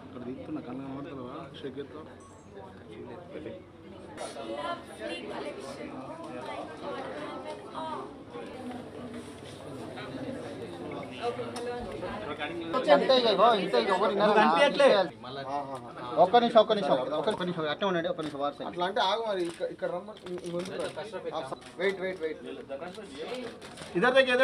ఇక్కడ తీసుకున్న కన్నా మాట్లాడవా షేక్తో ఒక్క నిమిషం అట్లా ఉండండి. ఒక్క నిమిషం వాట్సాప్ అట్లా అంటే ఆగు మరి ఇక్కడ వెయిట్ వెయిట్ వెయిట్ ఇదర్ దగ్గర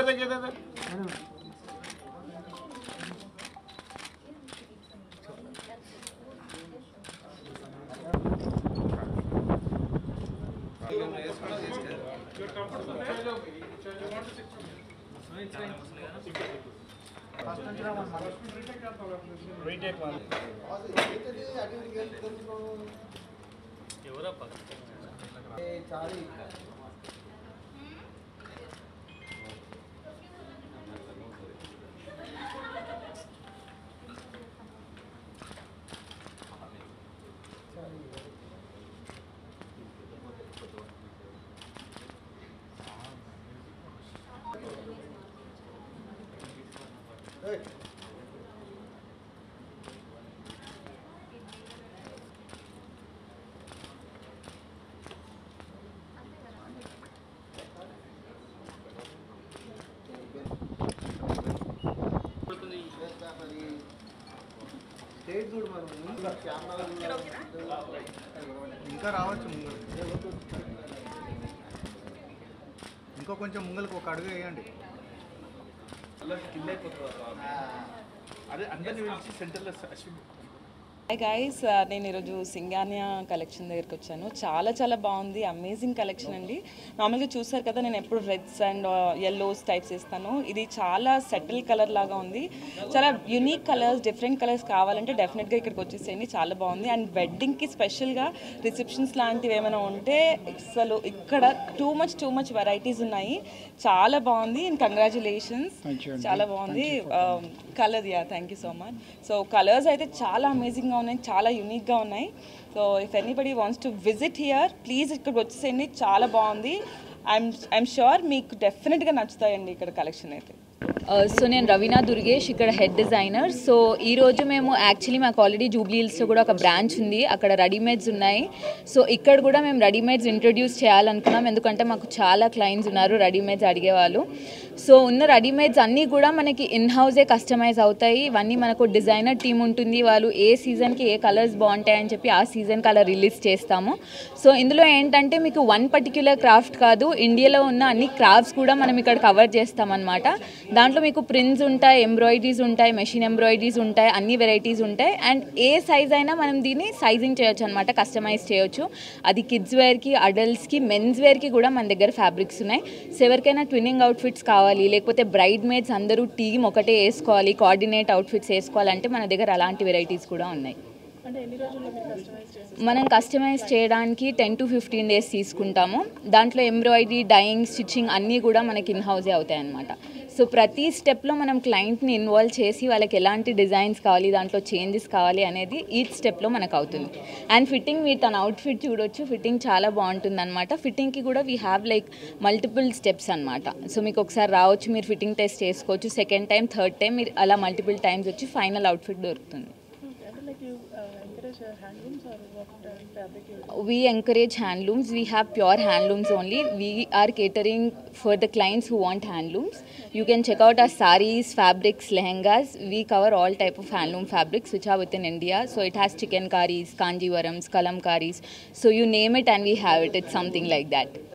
ఇంకా రావచ్చు ఇంకో కొంచెం ముంగలకు ఒక అడుగు వేయండి. అదే అందరినీ పిలిచి సెంటర్లో హాయ్ గైస్, నేను ఈరోజు సింగానియా కలెక్షన్ దగ్గరికి వచ్చాను. చాలా బాగుంది, అమేజింగ్ కలెక్షన్ అండి. నార్మల్గా చూసారు కదా, నేను ఎప్పుడు రెడ్స్ అండ్ ఎల్లోస్ టైప్స్ ఇస్తాను. ఇది చాలా సెటిల్ కలర్ లాగా ఉంది. చాలా యూనిక్ కలర్స్, డిఫరెంట్ కలర్స్ కావాలంటే డెఫినెట్గా ఇక్కడికి వచ్చేసేయండి. చాలా బాగుంది. అండ్ వెడ్డింగ్కి స్పెషల్గా రిసెప్షన్స్ లాంటివి ఏమైనా ఉంటే అసలు ఇక్కడ టూ మచ్ వెరైటీస్ ఉన్నాయి. చాలా బాగుంది. అండ్ కంగ్రాచులేషన్స్, చాలా బాగుంది. Colour thank you so much. So colours అయితే చాలా అమేజింగ్గా ఉన్నాయి, చాలా యూనిక్గా ఉన్నాయి. So if anybody wants to visit here, please ఇక్కడికి వచ్చేసేయండి. చాలా బాగుంది. ఐఎమ్ షూర్ మీకు డెఫినెట్గా నచ్చుతాయండి ఇక్కడ కలెక్షన్ అయితే. సో నేను రవీనా దుర్గేష్, ఇక్కడ హెడ్ డిజైనర్. సో ఈరోజు మేము యాక్చువల్లీ మాకు ఆల్రెడీ జూబ్లీ హిల్స్లో కూడా ఒక బ్రాంచ్ ఉంది, అక్కడ రెడీమేడ్స్ ఉన్నాయి. సో ఇక్కడ కూడా మేము రెడీమేడ్స్ ఇంట్రొడ్యూస్ చేయాలనుకున్నాం, ఎందుకంటే మాకు చాలా క్లయింట్స్ ఉన్నారు రెడీమేడ్స్ అడిగేవాళ్ళు. సో ఉన్న రెడీమేడ్స్ అన్నీ కూడా మనకి ఇన్ హౌసే కస్టమైజ్ అవుతాయి. ఇవన్నీ మనకు డిజైనర్ టీమ్ ఉంటుంది, వాళ్ళు ఏ సీజన్కి ఏ కలర్స్ బాగుంటాయని చెప్పి ఆ సీజన్కి అలా రిలీజ్ చేస్తాము. సో ఇందులో ఏంటంటే మీకు వన్ పర్టిక్యులర్ క్రాఫ్ట్ కాదు, ఇండియాలో ఉన్న అన్ని క్రాఫ్ట్స్ కూడా మనం ఇక్కడ కవర్ చేస్తామన్నమాట. దాంట్లో మీకు ప్రింట్స్ ఉంటాయి, ఎంబ్రాయిడరీస్ ఉంటాయి, మెషిన్ ఎంబ్రాయిడరీస్ ఉంటాయి, అన్ని వెరైటీస్ ఉంటాయి. అండ్ ఏ సైజ్ అయినా మనం దీన్ని సైజింగ్ చేయొచ్చు అనమాట, కస్టమైజ్ చేయొచ్చు. అది కిడ్స్ వేర్కి, అడల్ట్స్కి, మెన్స్ వేర్కి కూడా మన దగ్గర ఫ్యాబ్రిక్స్ ఉన్నాయి. సో ఎవరికైనా ట్విన్నింగ్ అవుట్ఫిట్స్ కావాలి, లేకపోతే బ్రైడ్ మేడ్స్ అందరూ టీమ్ ఒకటే వేసుకోవాలి, కోఆర్డినేట్ అవుట్ఫిట్స్ వేసుకోవాలంటే మన దగ్గర అలాంటి వెరైటీస్ కూడా ఉన్నాయి. మనం కస్టమైజ్ చేయడానికి 10 to 15 days తీసుకుంటాము. దాంట్లో ఎంబ్రాయిడరీ, డైయింగ్, స్టిచ్చింగ్ అన్నీ కూడా మనకి ఇన్ హౌసే అవుతాయి అన్నమాట. సో ప్రతి స్టెప్లో మనం క్లయింట్ని ఇన్వాల్వ్ చేసి వాళ్ళకి ఎలాంటి డిజైన్స్ కావాలి, దాంట్లో చేంజెస్ కావాలి అనేది ఈచ్ స్టెప్లో మనకు అవుతుంది. అండ్ ఫిట్టింగ్, మీరు తన అవుట్ఫిట్ చూడొచ్చు, ఫిట్టింగ్ చాలా బాగుంటుంది అనమాట. ఫిట్టింగ్కి కూడా we have like multiple steps అనమాట. సో మీకు ఒకసారి రావచ్చు, మీరు ఫిట్టింగ్ టెస్ట్ చేసుకోవచ్చు, సెకండ్ టైం, థర్డ్ టైం మీరు అలా మల్టిపుల్ టైమ్స్ వచ్చి ఫైనల్ అవుట్ఫిట్ దొరుకుతుంది. We encourage handlooms. We have pure handlooms only. We are catering for the clients who want handlooms. You can check out our sarees, fabrics, lehengas. We cover all type of handloom fabrics which are within India. So it has chikankaris, kanjivarams, kalamkaris. So you name it and we have it. It's something like that.